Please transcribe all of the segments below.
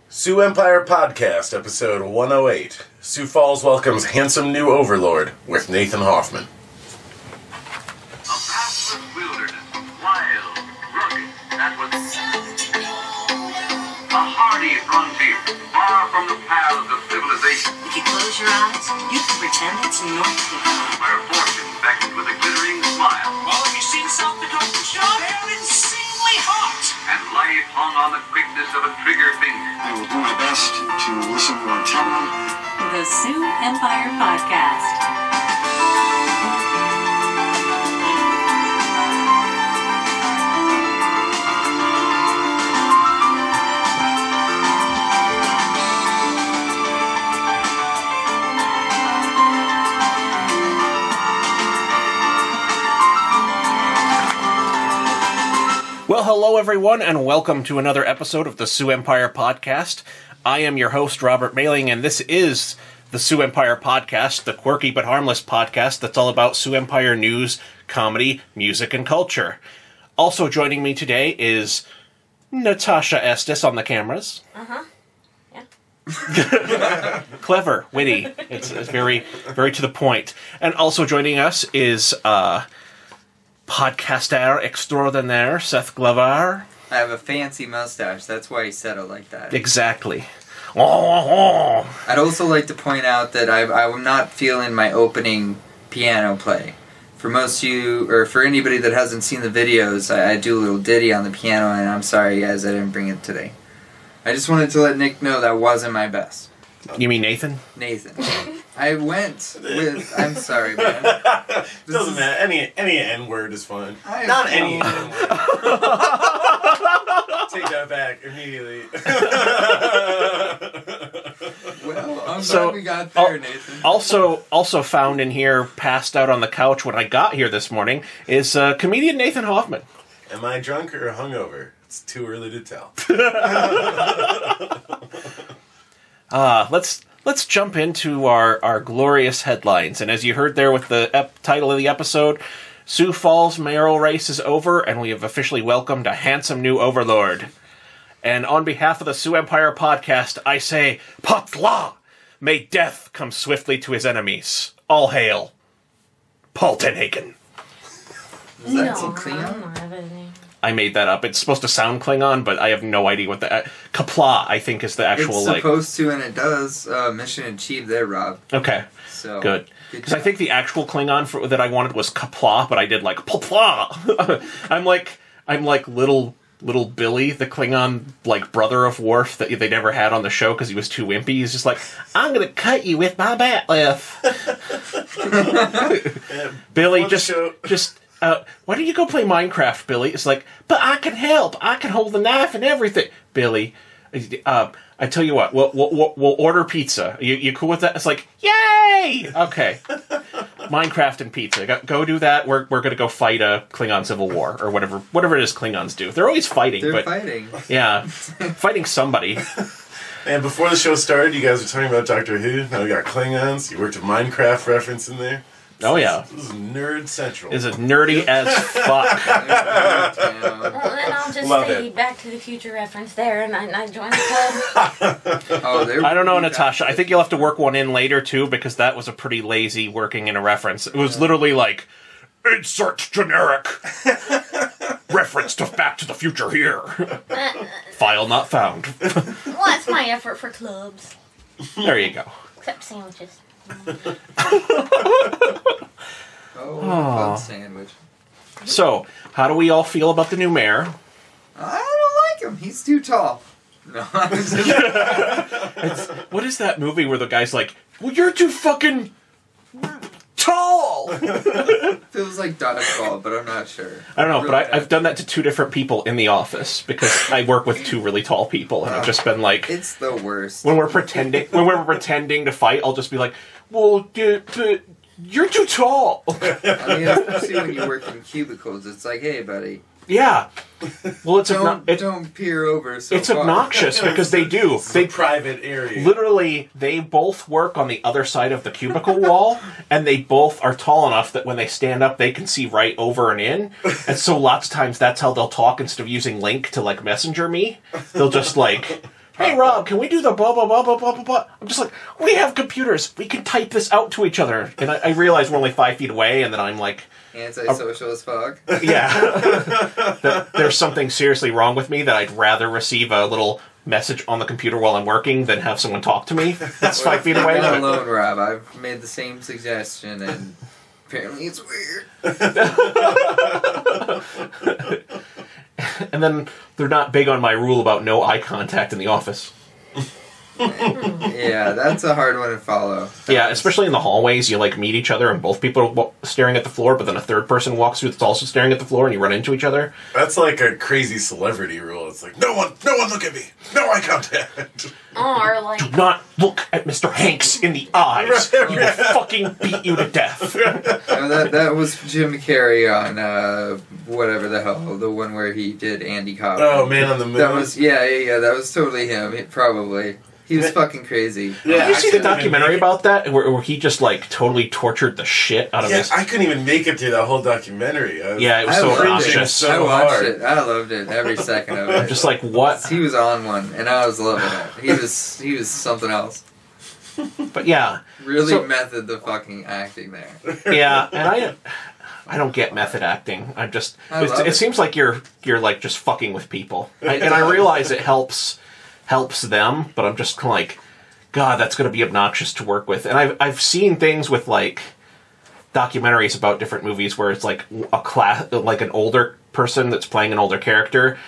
Sioux Empire Podcast, episode 108. Sioux Falls welcomes handsome new Overlord with Nathan Hoffman. A pathless wilderness, wild, rugged, that was a hardy frontier, far from the paths of civilization. If you close your eyes, you can pretend it's in North Dakota. Where fortune beckons with a glittering smile. Well, have you seen South Dakota, Sean? They're insanely hot! And life hung on the quickness of a trigger finger. I will do my best to listen more intently. The Sioux Empire Podcast. Well, hello everyone, and welcome to another episode of the Sioux Empire Podcast. I am your host, Robert Mailing, and this is the Sioux Empire Podcast, the quirky but harmless podcast that's all about Sioux Empire news, comedy, music, and culture. Also joining me today is Natasha Estes on the cameras. Yeah. Clever, witty. It's very, very to the point. And also joining us is podcaster extraordinaire, Seth Glover. I have a fancy mustache. That's why he said it like that. Exactly. Oh. I'd also like to point out that I'm not feeling my opening piano play. For most of you, or for anybody that hasn't seen the videos, I do a little ditty on the piano, and I'm sorry, guys, I didn't bring it today. I just wanted to let Nick know that wasn't my best. You mean Nathan? Nathan. I went with... I'm sorry, man. Doesn't matter. Any N-word is fine. Not any N-word. Take that back immediately. Well, I'm So, glad we got there, Nathan. Also found in here, passed out on the couch when I got here this morning, is comedian Nathan Hoffman. Am I drunk or hungover? It's too early to tell. Let's jump into our glorious headlines. And as you heard there with the title of the episode, Sioux Falls mayoral race is over, and we have officially welcomed a handsome new Overlord. And on behalf of the Sioux Empire Podcast, I say, Potla! May death come swiftly to his enemies. All hail, Paul Tenhagen. Is that some Klingon? I made that up. It's supposed to sound Klingon, but I have no idea what the... Kapla, I think, is the actual, It's supposed to, and it does. Mission achieved there, Rob. Okay, So good. Because I think the actual Klingon that I wanted was Kapla, but I did, like, Popla! I'm like little Billy, the Klingon, like, brother of Worf that they never had on the show because he was too wimpy. He's just like, I'm gonna cut you with my batleth. Billy, just... why don't you go play Minecraft, Billy? It's like, but I can help. I can hold the knife and everything. Billy, I tell you what, we'll order pizza. You cool with that? It's like, yay! Okay. Minecraft and pizza. Go do that. We're going to go fight a Klingon civil war, or whatever it is Klingons do. They're always fighting. They're fighting. Yeah. Fighting somebody. And before the show started, you guys were talking about Doctor Who. Now we got Klingons. You worked a Minecraft reference in there. Oh, yeah. This is nerd central. This is nerdy as fuck. Well, then I'll just Love say it. Back to the Future reference there, and I joined the club. I don't know, Natasha. I think you'll have to work one in later, too, because that was a pretty lazy working in a reference. It was literally like, insert generic reference to Back to the Future here. File not found. What's my effort for clubs? There you go. Except sandwiches. Fun sandwich. So, how do we all feel about the new mayor? I don't like him. He's too tall. No, I'm just What is that movie where the guy's like, well, you're too fucking tall? feels like dodgeball, but I'm not sure. I don't know, Really but bad. I've done that to two different people in the office because I work with two really tall people, and I've just been like, It's the worst. when we're pretending to fight, I'll just be like, well, you're too tall. I mean, especially when you work in cubicles, it's like, hey, buddy, Yeah. Well, it's don't peer over so it's far. obnoxious because they do. It's a private area. Literally, they both work on the other side of the cubicle wall, and they both are tall enough that when they stand up, they can see right over and in. And so lots of times that's how they'll talk instead of using Link to, like, messenger me. They'll just, like, hey, Rob, can we do the blah, blah, blah, blah, blah, blah, blah? I'm just like, we have computers. We can type this out to each other. And I realize we're only 5 feet away, and then I'm like... Antisocial as fuck. Yeah. That there's something seriously wrong with me that I'd rather receive a little message on the computer while I'm working than have someone talk to me that's 5 feet away. You're not alone, Rob. I've made the same suggestion, and apparently it's weird. And then they're not big on my rule about no eye contact in the office. Yeah, that's a hard one to follow. Yeah, especially in the hallways, you like meet each other and both people are staring at the floor, but then a third person walks through that's also staring at the floor and you run into each other. That's like a crazy celebrity rule. It's like, no one look at me. No eye contact. Or like... Do not look at Mr. Hanks in the eyes. He will fucking beat you to death. That was Jim Carrey on whatever the hell, the one where he did Andy Kaufman. Oh, Man on the Moon. That was that was totally him. Probably. He was fucking crazy. Did Yeah, you see the documentary about that? Where he just, like, totally tortured the shit out of his... I couldn't even make it through that whole documentary. It was so obnoxious. I watched it. I loved it. Every second of it. I'm just like, what? He was on one, and I was loving it. He was something else. But, yeah. Really method the fucking acting there. Yeah, and I don't get method acting. It seems like you're like, just fucking with people. And I realize it helps them, but I'm just like, God, that's going to be obnoxious to work with. And I've seen things with, like, documentaries about different movies where it's like like an older person that's playing an older character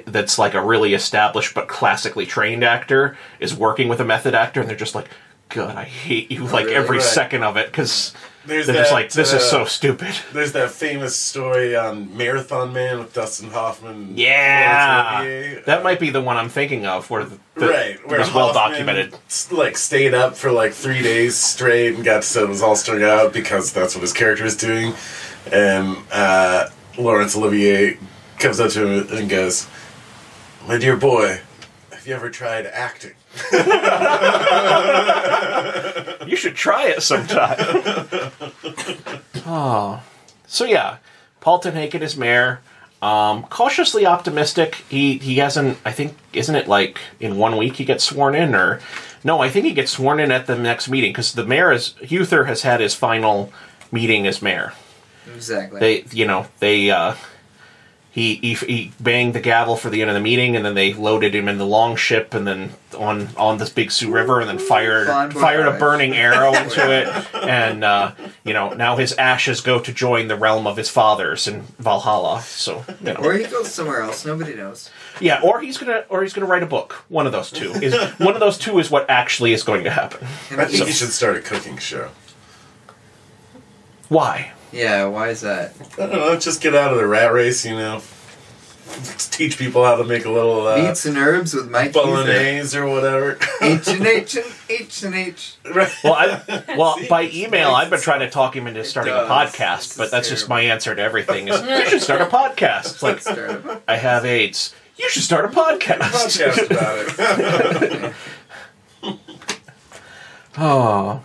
that's like a really established but classically trained actor is working with a method actor, and they're just like, God, I hate you, like, every second of it, because they're just like, this is so stupid. There's that famous story on Marathon Man with Dustin Hoffman. Yeah, that might be the one I'm thinking of, where where was well documented. Like, stayed up for like 3 days straight and got to say it was all strung out because that's what his character is doing. And Laurence Olivier comes up to him and goes, "My dear boy, have you ever tried acting?" You should try it sometime. Oh. So yeah, Paul Tenhaken is mayor. Cautiously optimistic. He hasn't, I think, isn't it like in 1 week he gets sworn in, or no, I think he gets sworn in at the next meeting, because the mayor Huther has had his final meeting as mayor. Exactly. He banged the gavel for the end of the meeting, and then they loaded him in the longship, and then on this big Sioux River, and then fired a burning arrow into it, and now his ashes go to join the realm of his fathers in Valhalla. So, or he goes somewhere else. Nobody knows. Yeah, or he's gonna write a book. One of those two is what actually is going to happen. I think he should start a cooking show. Why? Yeah, why is that? I don't know, just get out of the rat race, Just teach people how to make a little... Meats and herbs with Mike bolognese or whatever. H and H. Right. Well, by email, I've been trying to talk him into starting a podcast, but that's just my answer to everything. Is you should start a podcast. It's like, I have AIDS. You should start a podcast. Podcast about it. Oh.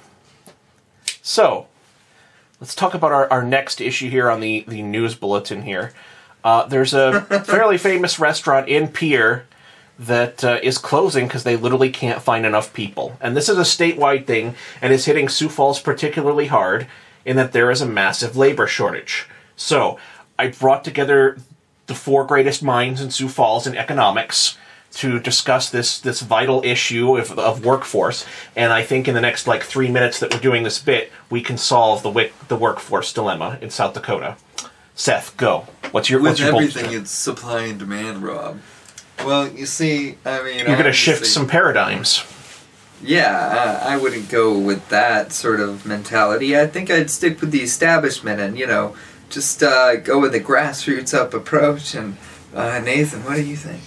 So... let's talk about our next issue here on the news bulletin here. There's a fairly famous restaurant in Pierre that is closing because they literally can't find enough people. And this is a statewide thing, and is hitting Sioux Falls particularly hard in that there is a massive labor shortage. So, I brought together the 4 greatest minds in Sioux Falls in economics to discuss this vital issue of workforce, and I think in the next 3 minutes that we're doing this bit, we can solve the workforce dilemma in South Dakota. Seth, go. What's your everything, it's supply and demand, Rob. Well, you see, I mean, you're going to shift some paradigms. Yeah, I wouldn't go with that sort of mentality. I think I'd stick with the establishment and just go with the grassroots up approach. And Nathan, what do you think?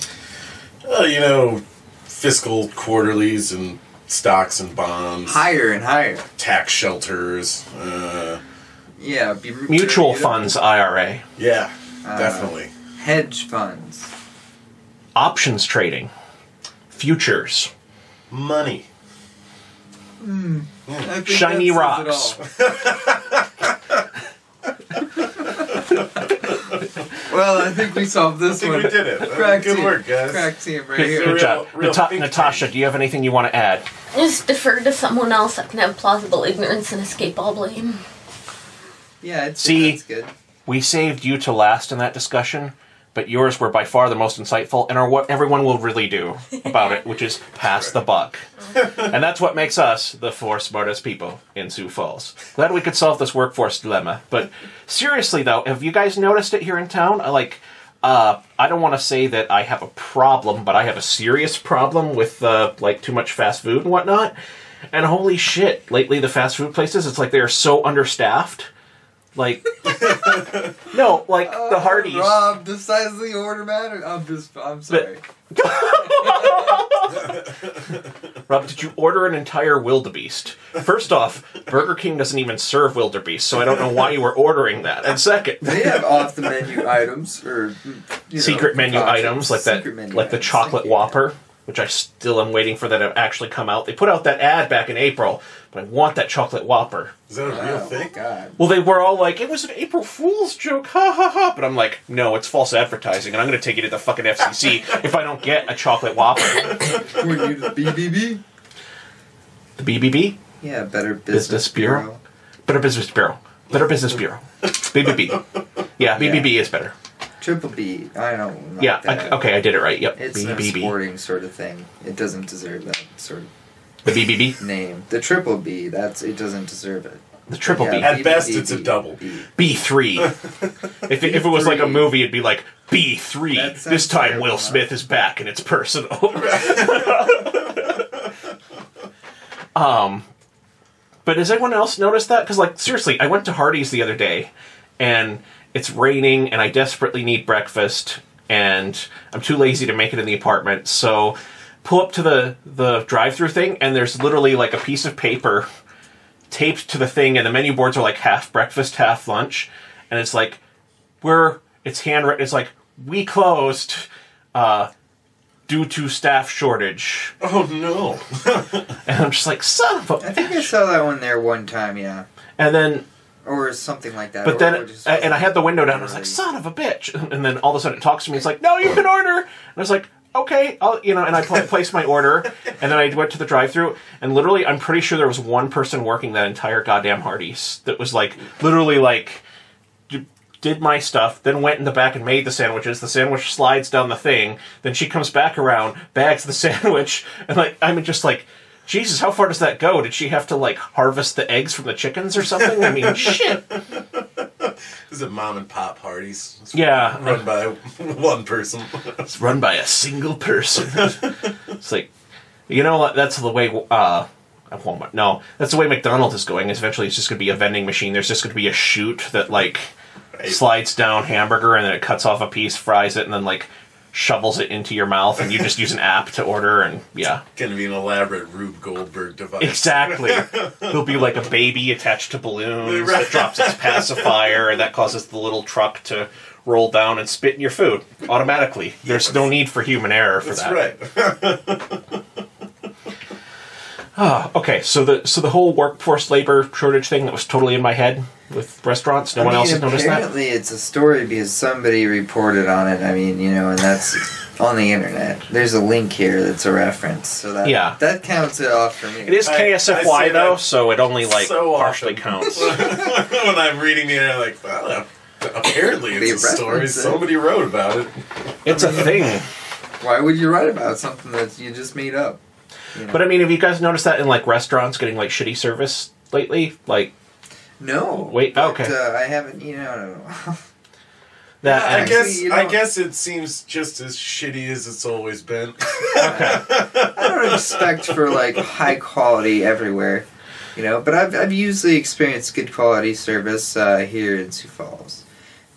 Fiscal quarterlies and stocks and bonds. Higher and higher. Tax shelters. Mutual funds, IRA. Yeah, definitely. Hedge funds. Options trading. Futures. Money. Shiny rocks. Well, I think we solved this I think one. we did it. Crack Good team. work, guys. Crack team right Good, here. good job. real think Natasha, do you have anything you want to add? Just defer to someone else that can have plausible ignorance and escape all blame. Yeah, it's See, that's good. we saved you to last in that discussion, but yours were by far the most insightful and are what everyone will really do about it, which is pass the buck. And that's what makes us the 4 smartest people in Sioux Falls. Glad we could solve this workforce dilemma. But seriously, though, have you guys noticed it here in town? I don't want to say that I have a problem, but I have a serious problem with, too much fast food and whatnot. And holy shit, lately the fast food places, it's like they are so understaffed. Like, no, like the Hardee's. Rob, the size of the order matter. I'm sorry. Rob, did you order an entire wildebeest? First off, Burger King doesn't even serve wildebeest, so I don't know why you were ordering that. And second, They have off the menu items or secret menu items like that, secret menu like the items. chocolate Thank you. Whopper, which I still am waiting for that to actually come out. They put out that ad back in April, but I want that chocolate Whopper. Is that a real Oh my thing? God. Well, they were all like, it was an April Fool's joke, ha ha ha. But I'm like, no, it's false advertising, and I'm going to take you to the fucking FCC if I don't get a chocolate Whopper. Were you the BBB? The BBB? Yeah, Better Business Bureau? Better Business Bureau. Better Business Bureau. BBB. Yeah, BBB is better. Triple B. I don't know. Yeah, okay, I did it right. Yep, It's a BBB. sporting sort of thing. It doesn't deserve that sort of The BBB? name. The triple B. It doesn't deserve it. The triple B. At best, it's a double. B3. If it was like a movie, it'd be like B3. That sounds This time terrible, Will huh? Smith is back and it's personal. But has anyone else noticed that? Because, like, seriously, I went to Hardee's the other day, and it's raining, and I desperately need breakfast, and I'm too lazy to make it in the apartment, so pull up to the drive-thru thing, and there's literally, like, a piece of paper taped to the thing, and the menu boards are, like, half breakfast, half lunch, and it's like, it's handwritten, it's like, we closed, due to staff shortage. Oh, no. And I'm just like, son of a I think I saw that one there one time, yeah. And then, Or something like that. but Or then, it just and I had the window down, I was like, really- son of a bitch. And then all of a sudden it talks to me, it's like, no, you can order. And I was like, okay, and I placed my order, and then I went to the drive-thru, and literally, I'm pretty sure there was one person working that entire goddamn Hardee's that was like, literally like, did my stuff, then went in the back and made the sandwiches. The sandwich slides down the thing. Then she comes back around, bags the sandwich, and like I'm just like, Jesus, how far does that go? Did she have to like harvest the eggs from the chickens or something? I mean, shit. Is it mom and pop Hardee's? It's Yeah. Run by one person. It's run by a single person. It's like, that's the way. Walmart. No, that's the way McDonald's is going. Eventually, it's just going to be a vending machine. There's just going to be a chute that like. Slides down hamburger and then it cuts off a piece, fries it, and then like shovels it into your mouth, and you just use an app to order, and yeah. Gonna be an elaborate Rube Goldberg device. Exactly. There'll be like a baby attached to balloons that drops its pacifier, and that causes the little truck to roll down and spit in your food automatically. There's no need for human error for that. That's right. Okay, so the whole workforce labor shortage thing that was totally in my head with restaurants. No one else has noticed that? Apparently it's a story because somebody reported on it. I mean, and that's on the internet. There's a link here that's a reference. So that counts it off for me. It is I KSFY say though, that so it only like so partially often. counts. When I'm reading the internet, like, well, apparently They it's a story. reference it. Somebody wrote about it. It's a thing. Why would you write about something that you just made up? But I mean, have you guys noticed that in like restaurants getting like shitty service lately? Like, No. Wait, but, okay. I haven't, I don't know. that. I Actually, guess it seems just as shitty as it's always been. Okay. I don't expect for like high quality everywhere, but I've usually experienced good quality service here in Sioux Falls.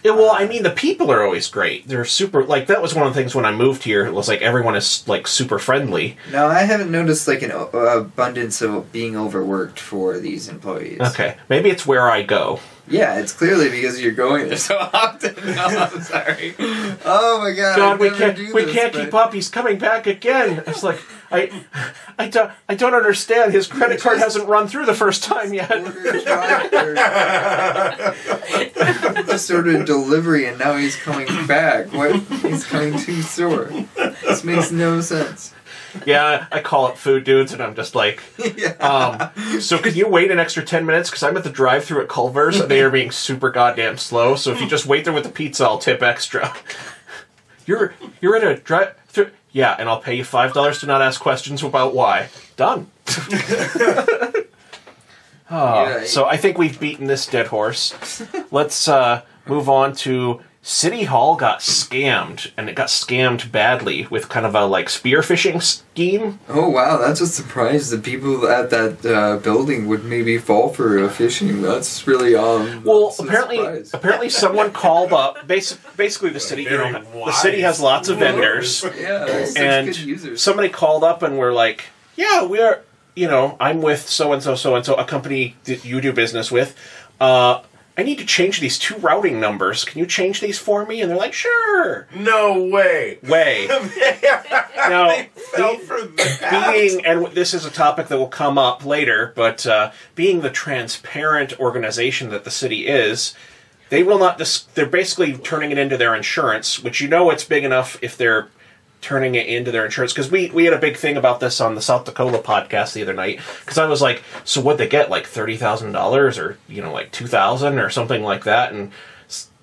Yeah, well, I mean, the people are always great. They're super. Like that was one of the things when I moved here. It was like everyone is like super friendly. No, I haven't noticed like an abundance of being overworked for these employees. Okay, maybe it's where I go. Yeah, it's clearly because you're going there so often. No, I'm sorry. Oh my god! God, we can't keep up. He's coming back again. It's like I don't understand. His credit card hasn't run through the first time yet. Just ordered delivery, and now he's coming back. What? He's coming too soon. This makes no sense. Yeah, I call up food dudes, and I'm just like, Yeah. so can you wait an extra 10 minutes? Because I'm at the drive-thru at Culver's, and they are being super goddamn slow, so if you just wait there with the pizza, I'll tip extra. You're in a drive-thru? Yeah, and I'll pay you $5 to not ask questions about why. Done. So I think we've beaten this dead horse. Let's move on to... City Hall got scammed, and it got scammed badly with kind of a, like, spearfishing scheme. Oh, wow, that's a surprise. The people at that building would maybe fall for phishing. That's really, Well, apparently someone called up, basically the city, the city has lots of vendors. Yeah, and good users. Somebody called up and were like, yeah, we are, I'm with so-and-so, a company that you do business with, I need to change these 2 routing numbers. Can you change these for me? And they're like, sure. No way. Now, They fell for that. and this is a topic that will come up later, but being the transparent organization that the city is, they will not. They're basically turning it into their insurance, which it's big enough if they're turning it into their insurance, because we had a big thing about this on the South Dakota podcast the other night, because I was like, so what'd they get, like $30,000 or like $2,000 or something like that, and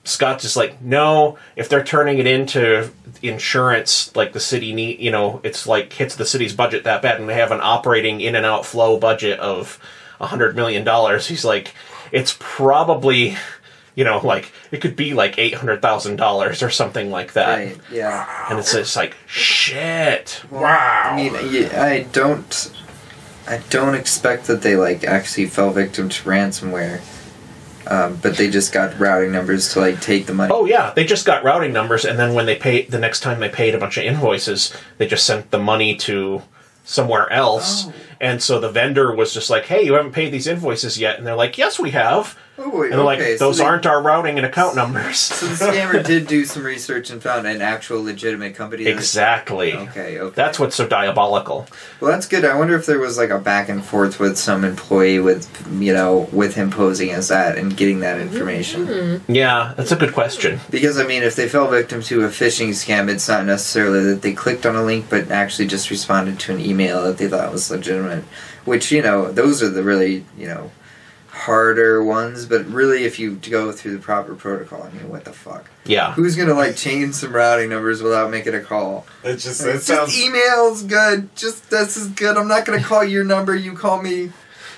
Scott's just like, no, if they're turning it into insurance, like the city it's like hits the city's budget that bad, and they have an operating in and out flow budget of $100 million, he's like, it's probably it could be like $800,000 or something like that. Right, yeah. And it's just like, shit. Well, wow. I mean, I don't expect that they, actually fell victim to ransomware. But they just got routing numbers to, take the money. Oh, yeah. They just got routing numbers, and then when the next time they paid a bunch of invoices, they just sent the money to somewhere else. Oh. And so the vendor was just like, hey, you haven't paid these invoices yet. And they're like, yes, we have. Oh, wait, and they're like, those aren't our routing and account numbers. So the scammer did do some research and found an actual legitimate company. Exactly. Okay. That's what's so diabolical. Well, that's good. I wonder if there was a back and forth with some employee with him posing as that and getting that information. Mm-hmm. Yeah, that's a good question. Because, if they fell victim to a phishing scam, it's not necessarily that they clicked on a link, but actually just responded to an email that they thought was legitimate. Which, those are the really, harder ones, but really if you go through the proper protocol, what the fuck? Yeah. Who's gonna change some routing numbers without making a call? It sounds... email's good. Just this is good. I'm not gonna call your number, you call me.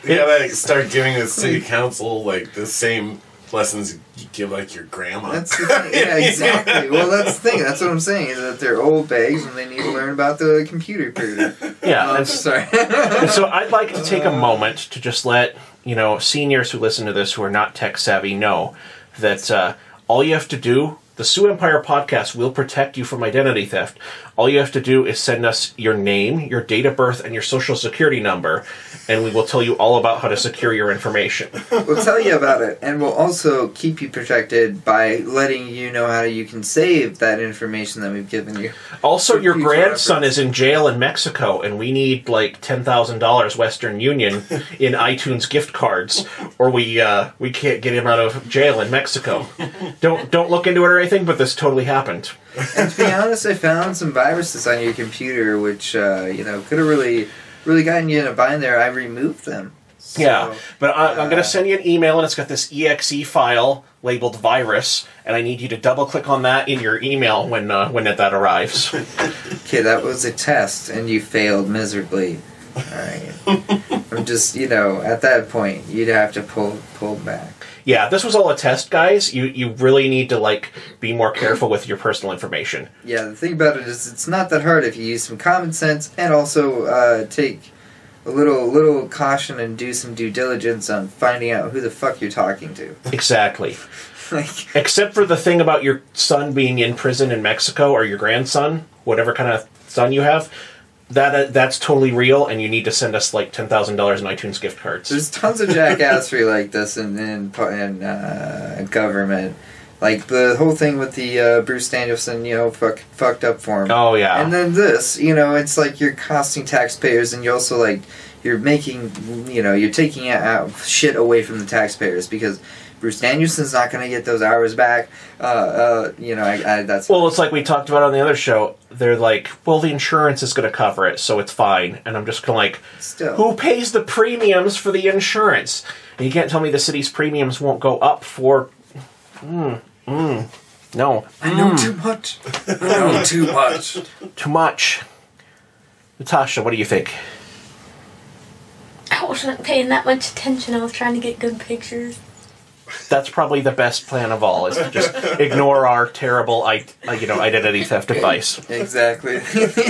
You gotta start giving the city council the same lessons you give your grandma. That's the thing. Yeah, exactly. Well, that's the thing. That's what I'm saying, is that they're old bags and they need to learn about the computer period. Yeah. Sorry. So I'd like to take a moment to just let seniors who listen to this who are not tech savvy know that all you have to do, the Sioux Empire podcast will protect you from identity theft. All you have to do is send us your name, your date of birth, and your social security number, and we will tell you all about how to secure your information. We'll tell you about it, and we'll also keep you protected by letting you know how you can save that information that we've given you. Also, your grandson is in jail in Mexico, and we need $10,000 Western Union in iTunes gift cards, or we can't get him out of jail in Mexico. Don't look into it or anything, but this totally happened. And to be honest, I found some viruses on your computer, which could have really gotten you in a bind there. I removed them. So, yeah, but I'm going to send you an email, and it's got this exe file labeled virus, and I need you to double-click on that in your email when that arrives. Okay, that was a test, and you failed miserably. All right. I'm just, at that point, you'd have to pull back. Yeah, this was all a test, guys. You really need to, be more careful with your personal information. Yeah, the thing about it is it's not that hard if you use some common sense and also take a little caution and do some due diligence on finding out who the fuck you're talking to. Exactly. Except for the thing about your son being in prison in Mexico, or your grandson, whatever kind of son you have, That's totally real, and you need to send us like $10,000 in iTunes gift cards. There's tons of jackassery like this in government. Like the whole thing with the Bruce Danielson, fucked up form. Oh yeah. And then this, it's like you're costing taxpayers, and you're also like you're making, you're taking shit away from the taxpayers because Bruce Danielson's not going to get those hours back. That's well, it's like we talked about on the other show. They're like, well, the insurance is going to cover it, so it's fine. And I'm just kind of like, still, who pays the premiums for the insurance? And you can't tell me the city's premiums won't go up for. No. I know too much. I know too much. Too much. Natasha, what do you think? I wasn't paying that much attention. I was trying to get good pictures. That's probably the best plan of all, is to just ignore our terrible identity theft advice. Exactly.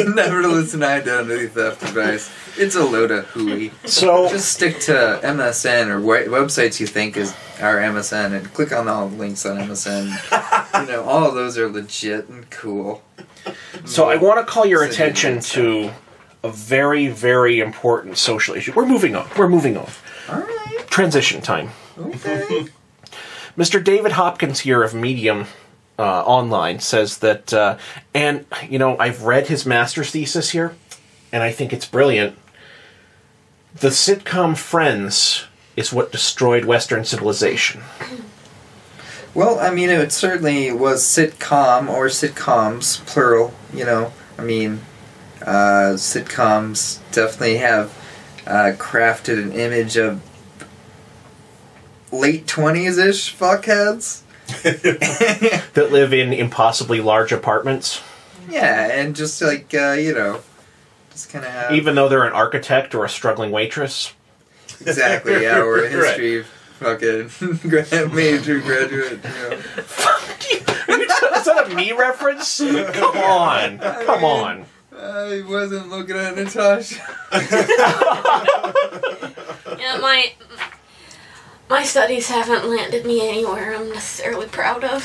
Never to listen to identity theft advice. It's a load of hooey. So just stick to MSN or websites you think are MSN and click on all the links on MSN. All of those are legit and cool. So I want to call your attention to a very, very important social issue. We're moving on. All right. Transition time. Okay. Mr. David Hopkins here of Medium Online says that, and, I've read his master's thesis here, and I think it's brilliant. The sitcom Friends is what destroyed Western civilization. Well, it certainly was sitcom or sitcoms, plural, sitcoms definitely have crafted an image of late 20s-ish fuckheads. That live in impossibly large apartments. Yeah, and just like, just kind of have... Even though they're an architect or a struggling waitress. Exactly, yeah, or a history fucking major graduate, Fuck you. Is that a me reference? Come on. I wasn't looking at Natasha. Yeah, my studies haven't landed me anywhere I'm necessarily proud of.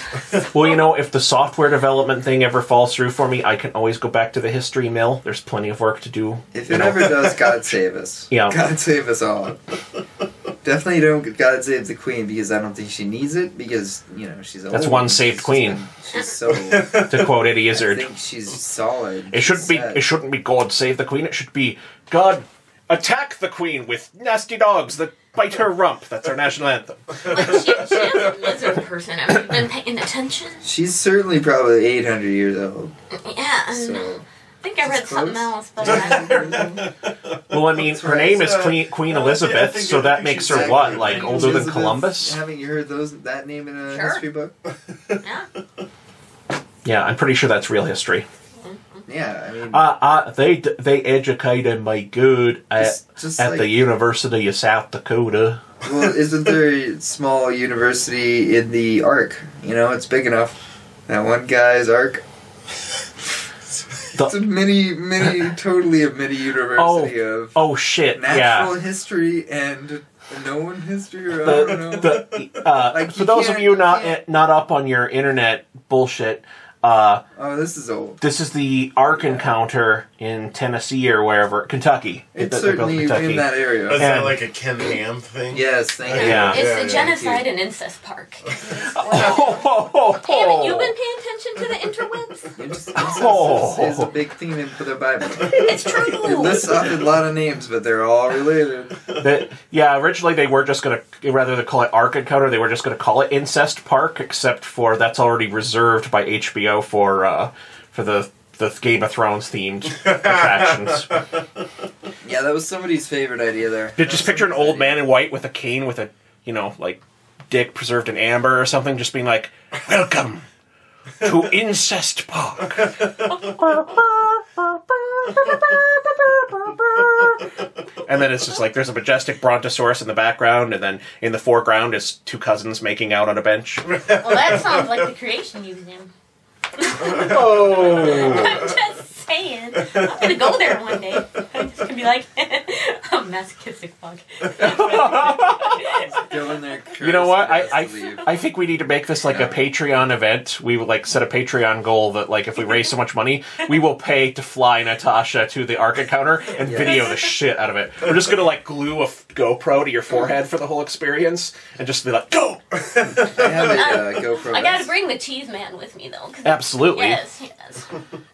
Well, if the software development thing ever falls through for me, I can always go back to the history mill. There's plenty of work to do. If it ever does, God save us. Yeah. God save us all. Definitely don't God save the Queen, because I don't think she needs it, because, she's old. That's one saved queen. She's so... To quote Eddie Izzard. I think she's solid. It shouldn't be God save the Queen. It should be God attack the Queen with nasty dogs that bite her rump. That's our national anthem. She is a lizard person. Have you been paying attention? She's certainly probably 800 years old. Yeah, and So, I think I read something else, but Well, her name is Queen Elizabeth, so that makes her what, like older than Columbus? Haven't you heard that name in a history book? yeah. Yeah, I'm pretty sure that's real history. Yeah, they educated me good at the University of South Dakota. Well, isn't there a small university in the Ark? It's big enough. That one guy's Ark. It's a totally a mini university of natural history and known history. Or I don't know. For those of you not up on your internet bullshit. This is old. This is the Ark encounter in Tennessee or wherever, Kentucky. It's certainly in that area. Is that like a Ken Ham thing? Yes, thank you. Yeah. It's the genocide and incest park. Haven't you been paying attention to the interwebs? Incest is a big theme in the Bible. It's true. It lists off a lot of names, but they're all related. Originally they were just going to, rather than call it Ark encounter, they were just going to call it Incest Park, except for that's already reserved by HBO for the Game of Thrones themed attractions. Yeah, that was somebody's favorite idea there. Just picture an old man in white with a cane with a, dick preserved in amber or something, just being like, "Welcome to Incest Park." And then it's just like there's a majestic brontosaurus in the background, and then in the foreground is two cousins making out on a bench. Well, that sounds like the Creation Museum. Oh. I'm just saying. I'm gonna go there one day. I'm just gonna be like a masochistic fuck. Go in there. You know what? Leave. I think we need to make this like a Patreon event. We would like set a Patreon goal that like if we raise so much money, we will pay to fly Natasha to the Ark encounter and video the shit out of it. We're just gonna like glue a GoPro to your forehead for the whole experience and just be like, go! I have a GoPro. I gotta bring the cheese man with me though. Absolutely. Yes.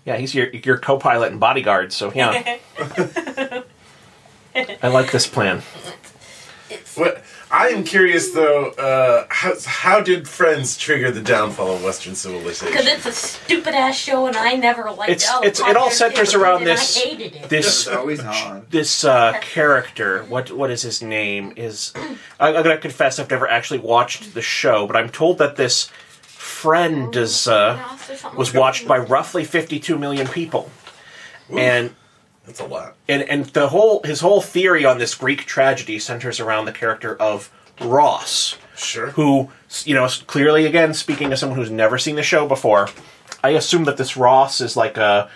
Yeah, he's your co-pilot and bodyguard, so yeah. I like this plan. What I am curious though, how did Friends trigger the downfall of Western civilization? Because it's a stupid ass show, and I never liked it. It all centers around I hated it. It's always on. This character. What is his name? I'm gonna confess I've never actually watched the show, but I'm told that this friend was watched by roughly 52 million people. Ooh. And that's a lot. And his whole theory on this Greek tragedy centers around the character of Ross. Sure. Who, clearly, again, speaking as someone who's never seen the show before, I assume that this Ross is like a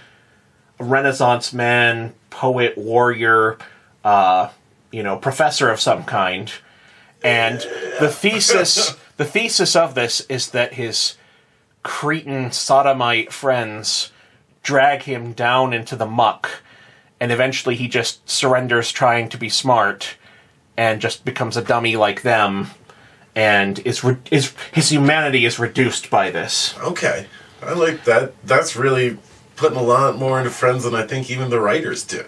Renaissance man, poet, warrior, professor of some kind. And the thesis of this is that his Cretan sodomite friends drag him down into the muck, and eventually he just surrenders trying to be smart and just becomes a dummy like them, and his humanity is reduced by this. Okay. I like that. That's really putting a lot more into Friends than I think even the writers did.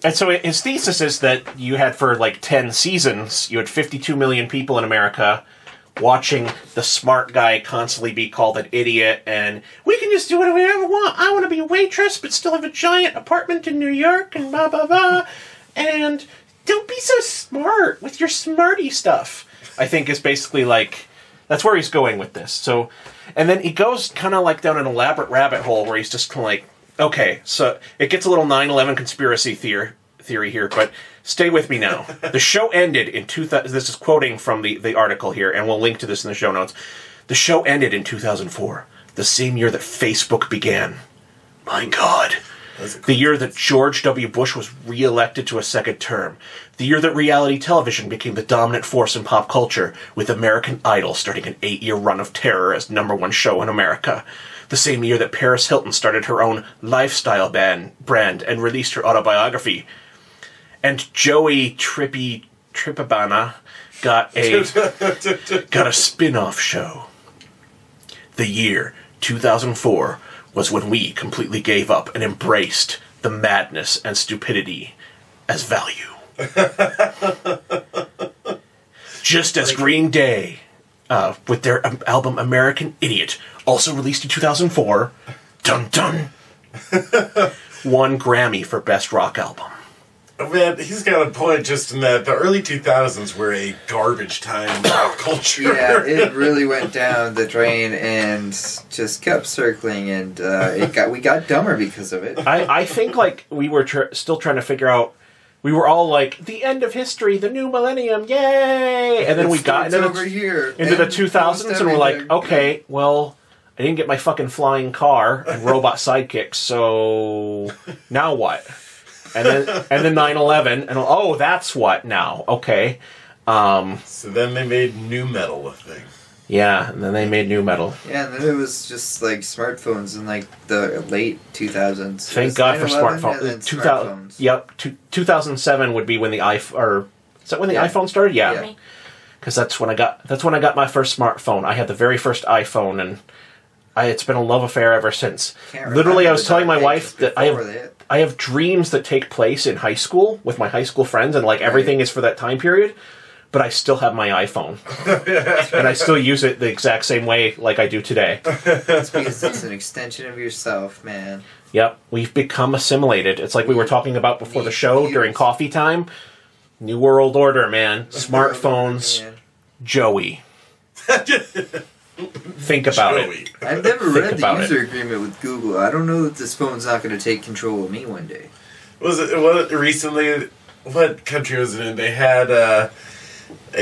And so his thesis is that you had, for like 10 seasons, you had 52 million people in America watching the smart guy constantly be called an idiot, and we can just do whatever we ever want. I want to be a waitress, but still have a giant apartment in New York, and blah, blah, blah. And don't be so smart with your smarty stuff. I think is basically like, that's where he's going with this. So, and then he goes kind of like down an elaborate rabbit hole where he's just kind of like, okay, so it gets a little 9/11 conspiracy theory here, but stay with me now. The show ended in 2000. This is quoting from the article here, and we'll link to this in the show notes. The show ended in 2004, the same year that Facebook began. My God. The year that George W. Bush was re-elected to a second term. The year that reality television became the dominant force in pop culture, with American Idol starting an 8-year run of terror as _1 show in America. The same year that Paris Hilton started her own lifestyle brand and released her autobiography. And Joey Tripabana got a spin-off show. The year 2004 was when we completely gave up and embraced the madness and stupidity as value. Just as Green Day, with their album American Idiot, also released in 2004, dun dun, won Grammy for Best Rock Album. Oh, man, he's got a point just in that the early 2000s were a garbage time in pop culture. Yeah, it really went down the drain and just kept circling, and we got dumber because of it. I think like we were still trying to figure out. We were all like, the end of history, the new millennium, yay! And then we got into the 2000s, and we're like, okay, well, I didn't get my fucking flying car and robot sidekicks, so now what? And then 9/11, and oh, that's what now? Okay. So then they made nu metal a thing. Yeah, and then they made nu metal. Yeah, and then it was just like smartphones in like the late 2000s. Thank God for smartphones. 2000. Yep, 2007 would be when the iPhone. Is that when the iPhone started? Yeah. Because that's when I got my first smartphone. I had the very first iPhone, and it's been a love affair ever since. Literally, I was telling my wife that I have dreams that take place in high school with my high school friends, and like everything is for that time period. But I still have my iPhone, and I still use it the exact same way like I do today. That's because it's an extension of yourself, man. Yep, we've become assimilated. It's like we were talking about before the show during coffee time. New World Order, man. Smartphones. Joey. Think about it. I've never read the user agreement with Google. I don't know that this phone's not going to take control of me one day. What country was it in? They had a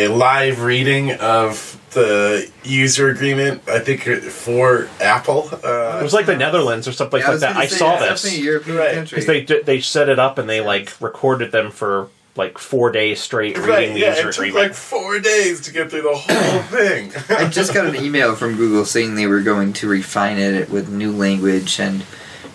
live reading of the user agreement, I think, for Apple. It was like the Netherlands or something like that. I saw this. Definitely a European country. Because they set it up and they like recorded them for like 4 days straight reading Right, yeah, these it or took reading. like 4 days to get through the whole thing. I just got an email from Google saying they were going to refine it with new language and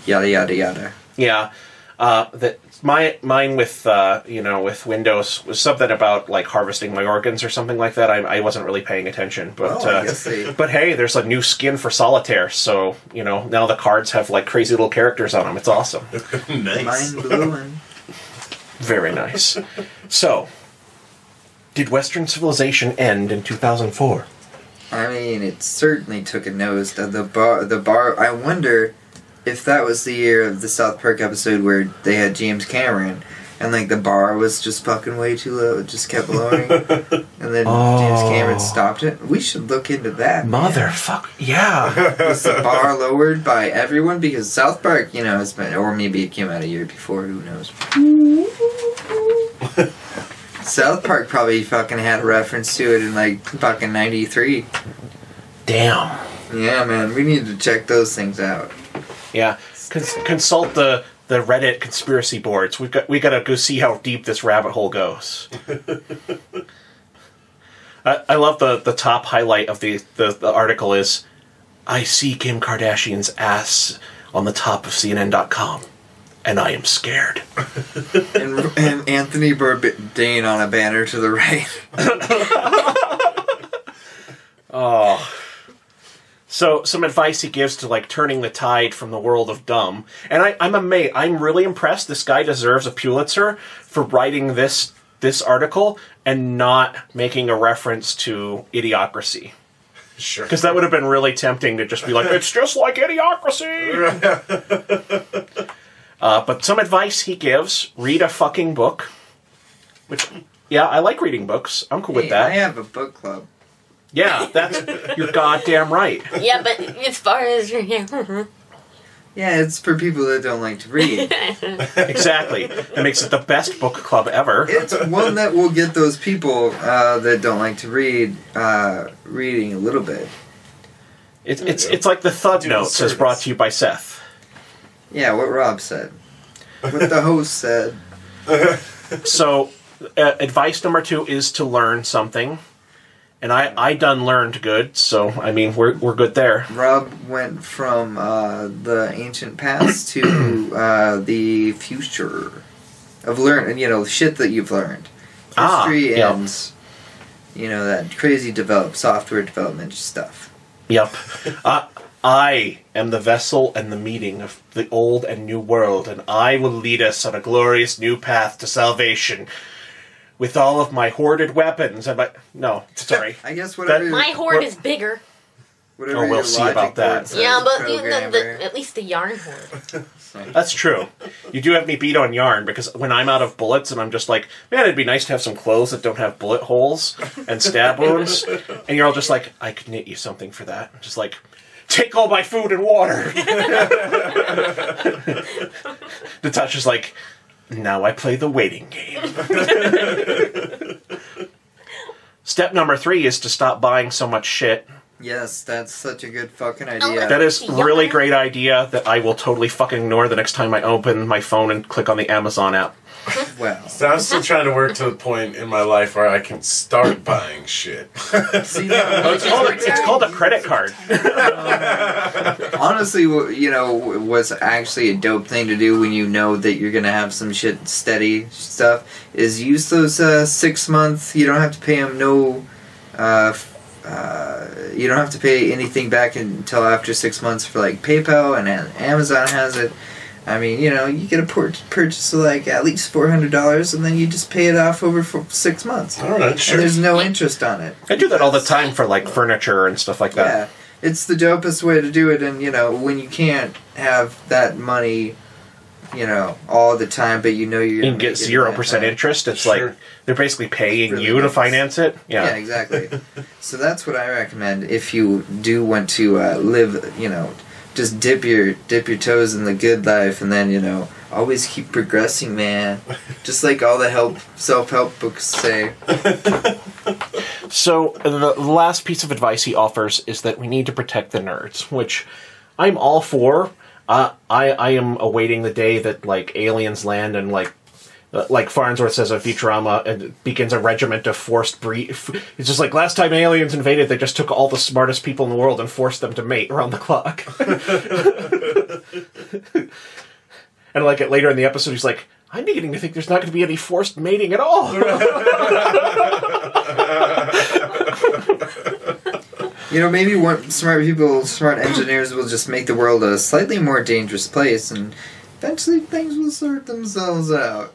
yada yada yada. Yeah, that mine with with Windows was something about like harvesting my organs or something like that. I wasn't really paying attention, but I guess but hey, there's a new skin for Solitaire, so now the cards have like crazy little characters on them. It's awesome. Nice. Mind blowing. Very nice. So, did Western civilization end in 2004? I mean, it certainly took a nose. The bar. I wonder if that was the year of the South Park episode where they had James Cameron, and like the bar was just fucking way too low. It just kept lowering, and then James Cameron stopped it. We should look into that. Motherfucker! Yeah. Was the bar lowered by everyone? Because South Park, has been, or maybe it came out a year before. Who knows? South Park probably fucking had a reference to it in like fucking 93. Damn. Yeah, man, we need to check those things out. Yeah. Consult the Reddit conspiracy boards. We got to go see how deep this rabbit hole goes. I love the top highlight of the article is, I see Kim Kardashian's ass on the top of CNN.com, and I am scared. and Anthony Bourdain on a banner to the right. Oh. So, some advice he gives to, like, turning the tide from the world of dumb. And I'm amazed. I'm really impressed. This guy deserves a Pulitzer for writing this article and not making a reference to Idiocracy. Sure. Because that would have been really tempting to just be like, it's just like Idiocracy! But some advice he gives, read a fucking book. Which, yeah, I like reading books. I'm cool with that. I have a book club. Yeah, that's you're goddamn right. Yeah, but as far as Yeah, it's for people that don't like to read. Exactly. It makes it the best book club ever. It's one that will get those people that don't like to read reading a little bit. It's like the Thud Notes is brought to you by Seth. Yeah, what Rob said. What the host said. So, advice number 2 is to learn something. And I done learned good, so, I mean, we're good there. Rob went from the ancient past to the future of learning, shit that you've learned. History and, that crazy software development stuff. Yep. I am the vessel and the meeting of the old and new world, and I will lead us on a glorious new path to salvation. With all of my hoarded weapons and my... No, sorry. I guess whatever... my hoard is bigger. Whatever we'll your see logic about that. board says, Yeah, but programmer. at least the yarn hoard. That's true. You do have me beat on yarn, because when I'm out of bullets and I'm just like, man, it'd be nice to have some clothes that don't have bullet holes and stab wounds, and you're all just like, I could knit you something for that. I'm just like, take all my food and water! Natasha's like... Now I play the waiting game. Step number 3 is to stop buying so much shit. Yes, that's such a good fucking idea. That is a really great idea that I will totally fucking ignore the next time I open my phone and click on the Amazon app. Well, So I'm still trying to work to the point in my life where I can start buying shit. see that? It's called a credit card. Honestly, what's actually a dope thing to do when you know that you're gonna have some steady stuff is use those 6 months. You don't have to pay them you don't have to pay anything back until after 6 months for like PayPal, and Amazon has it. I mean, you get a purchase of like at least $400, and then you just pay it off over 6 months. All right, sure. And there's no interest on it. I do that all the time for like furniture and stuff like that. Yeah, it's the dopest way to do it, and when you can't have that money, all the time, but you're You can get 0% interest. It's like they're basically paying really you to nice. finance it. Yeah, exactly. So that's what I recommend if you do want to live, just dip your toes in the good life, and then always keep progressing, man. Just like all the self-help books say. So the last piece of advice he offers is that we need to protect the nerds, which I'm all for. I am awaiting the day that like aliens land and like like Farnsworth says on Futurama, and begins a regiment of forced breed. It's just like last time aliens invaded, they just took all the smartest people in the world and forced them to mate around the clock. And like later in the episode, he's like, I'm beginning to think there's not going to be any forced mating at all. You know, maybe smart people, smart engineers will just make the world a slightly more dangerous place, and eventually things will sort themselves out.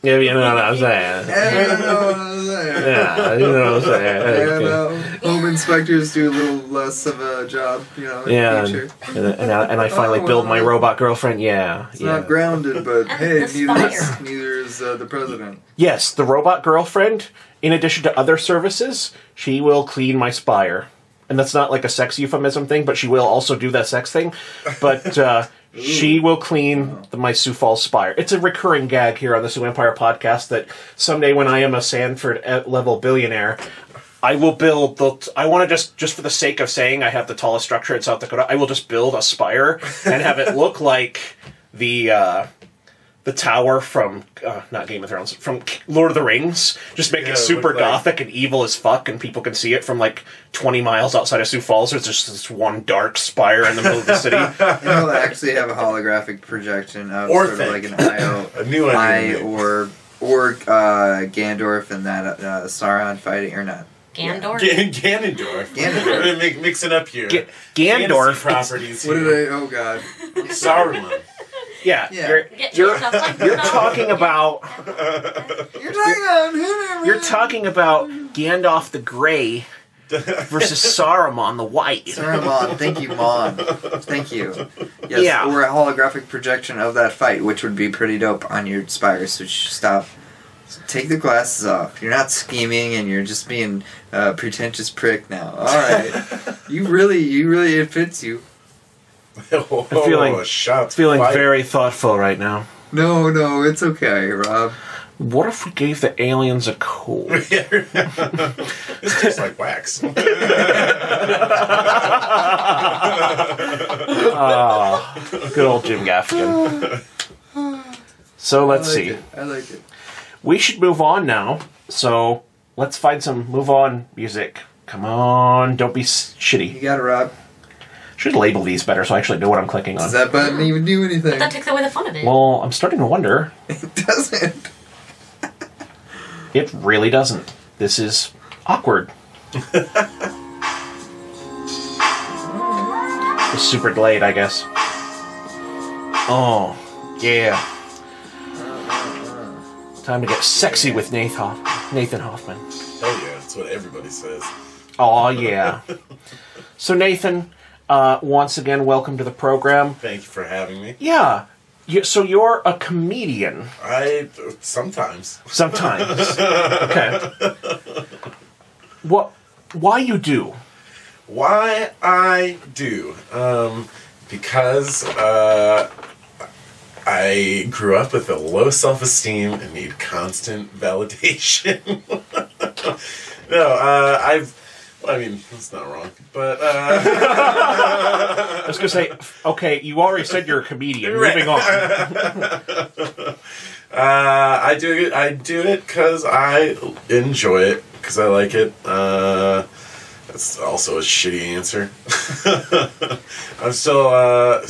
Yeah, you know what I'm saying. Yeah, you know what I'm saying. Yeah, you know what I'm saying. You know, home inspectors do a little less of a job, in the future. And I finally build my robot girlfriend. Yeah, it's not grounded, but hey, neither is the president. Yes, the robot girlfriend, in addition to other services, she will clean my spire. And that's not like a sex euphemism thing, but she will also do that sex thing. But she will clean my Sioux Falls spire. It's a recurring gag here on the Sioux Empire podcast that someday when I am a Sanford-level billionaire, I will build I want to just for the sake of saying I have the tallest structure in South Dakota, I will just build a spire and have it look like the tower from, not Game of Thrones, from Lord of the Rings. Just make it super gothic and evil as fuck, and people can see it from like 20 miles outside of Sioux Falls. There's just this one dark spire in the middle of the city. And they'll actually have a holographic projection of sort of like an a new eye or Gandorf and that Sauron fighting, or not. Gandorf? Ganondorf. Mix it up here. Gandorf. Properties What here. did I... Oh, God. Saruman. Yeah. You're talking about... You're talking about Gandalf the Grey versus Saruman the White. Saruman, thank you, Mon. Thank you. Yes, Yeah. or a holographic projection of that fight, which would be pretty dope on your spire, so stop. Take the glasses off. You're not scheming, and you're just being a pretentious prick now. Alright. You really, it fits you. I'm feeling very thoughtful right now. No, it's okay, Rob. What if we gave the aliens a cold? This tastes like wax. Good old Jim Gaffigan. So let's see. I like it. We should move on now. So let's find some move on music. Come on, don't be shitty. You got it, Rob. Should label these better so I actually know what I'm clicking on. Does that button even do anything? That takes away the fun of it. Well, I'm starting to wonder. It doesn't. It really doesn't. This is awkward. It's super delayed, I guess. Oh, yeah. Time to get sexy with Nathan Hoffman. Hell yeah, that's what everybody says. Oh, yeah. So, Nathan, once again, welcome to the program. Thank you for having me. Yeah. So you're a comedian. Sometimes. Sometimes. Okay. Why you do? Why I do? Because I grew up with a low self-esteem and need constant validation. I mean, that's not wrong, but... I was going to say, okay, you already said you're a comedian. Moving on. I do it because I enjoy it, because I like it. That's also a shitty answer. I'm still a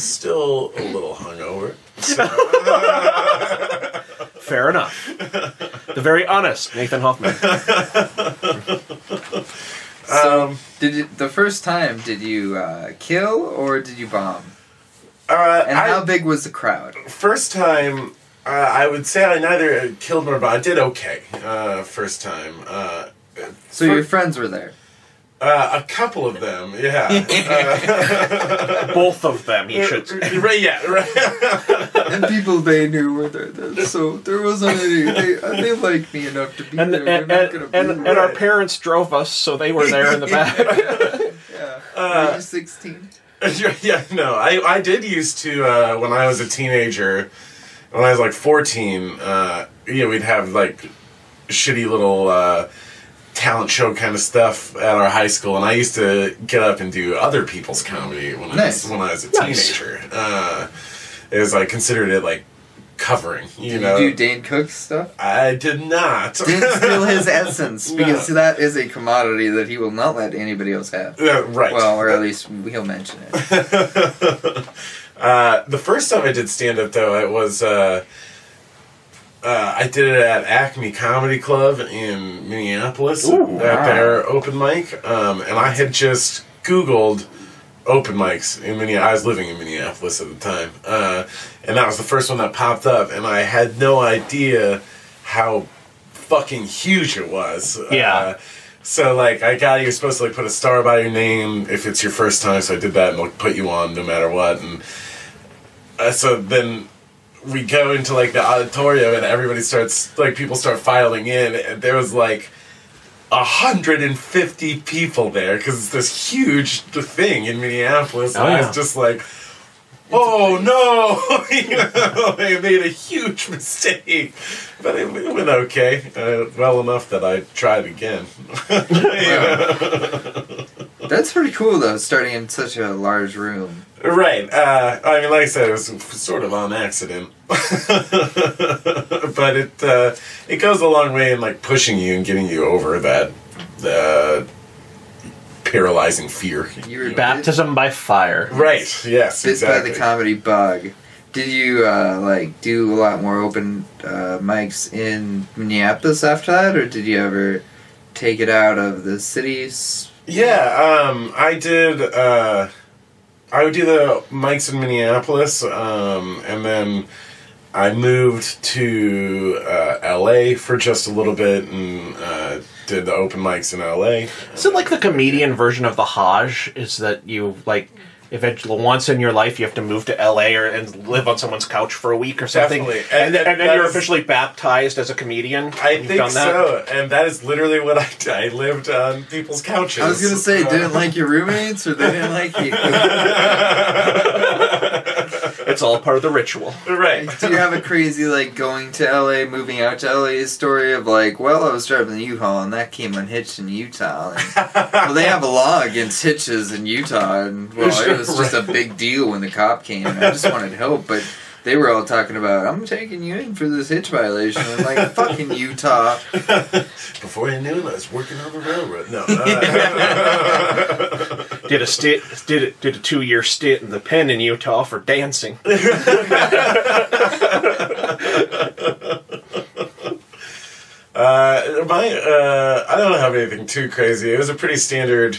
little hungover. So. Fair enough. The very honest Nathan Hoffman. So, the first time, did you kill or did you bomb? And how big was the crowd? First time, I would say I neither killed nor bombed. I did okay first time. So your friends were there? A couple of them, yeah. Both of them, you should say. Right, yeah, right. And people they knew were there. So there wasn't any... They liked me enough to be there. And our parents drove us, so they were there in the back. Yeah. Were you 16? Yeah, no. I did used to, when I was a teenager, when I was like 14, we'd have like shitty little... talent show kind of stuff at our high school, and I used to get up and do other people's comedy when I was a teenager. I considered it like covering. You Did know, you do Dane Cook stuff? I did not. Didn't steal his essence, because that is a commodity that he will not let anybody else have. Right. Well, or at least he'll mention it. The first time I did stand-up, though, it was... I did it at Acme Comedy Club in Minneapolis at their open mic, and I had just Googled open mics in Minneapolis. I was living in Minneapolis at the time, and that was the first one that popped up, and I had no idea how fucking huge it was. Yeah. So, like, you're supposed to, like, put a star by your name if it's your first time, so I did that, and they'll put you on no matter what, and so then... we go into, like, the auditorium, and everybody starts, like, people start filing in, and there was, like, 150 people there, because it's this huge thing in Minneapolis, and I was just like, oh, no! You know, I made a huge mistake. But it went okay. Well enough that I tried again. That's pretty cool, though, starting in such a large room. Right. I mean, like I said, it was sort of on accident. But it goes a long way in, like, pushing you and getting you over that paralyzing fear. You were Baptism by fire. Right. Yes, bit exactly. by the comedy bug. Did you, do a lot more open mics in Minneapolis after that, or did you ever take it out of the cities? Yeah, I did... I would do the mics in Minneapolis, and then I moved to LA for just a little bit and did the open mics in LA. Is it like the comedian version of the Hajj? Is that you, like, eventually once in your life you have to move to LA and live on someone's couch for a week or something? Definitely. And then you're officially baptized as a comedian? I think so, and that is literally what I did. I lived on people's couches. I was going to say, didn't like your roommates, or they didn't like you? It's all part of the ritual. Right. Do you have a crazy, like, going to LA, moving out to LA story of, like, well, I was driving the U-Haul and that came unhitched in Utah. And, well, they have a law against hitches in Utah, and, well, it was just a big deal when the cop came, and I just wanted help, but they were all talking about, I'm taking you in for this hitch violation. I'm like, fucking Utah. Before I knew it, I was working on the railroad. No. Did a 2-year stint in the pen in Utah for dancing. I don't have anything too crazy. It was a pretty standard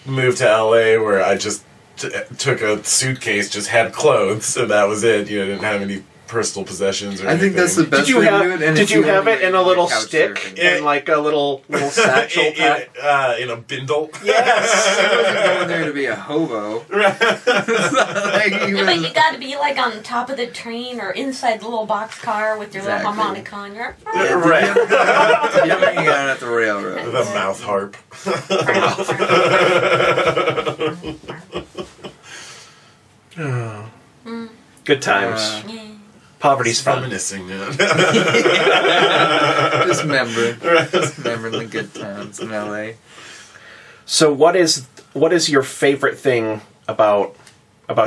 move to LA where I just took a suitcase, just had clothes, and that was it. You know, didn't have any personal possessions or anything. I think that's the best Did you way have, to do it. And did you have it in a little couch stick? surfing. In like a little satchel pack? In a bindle. Yes! He wasn't going there to be a hobo. It's not like he But was... you got to be like on top of the train or inside the little box car with your Exactly. little harmonica on your. Right. You have to hang out at the railroad. The mouth harp. Good times. Poverty's fun. Reminiscing now. Just remembering the good times in LA. So what is your favorite thing about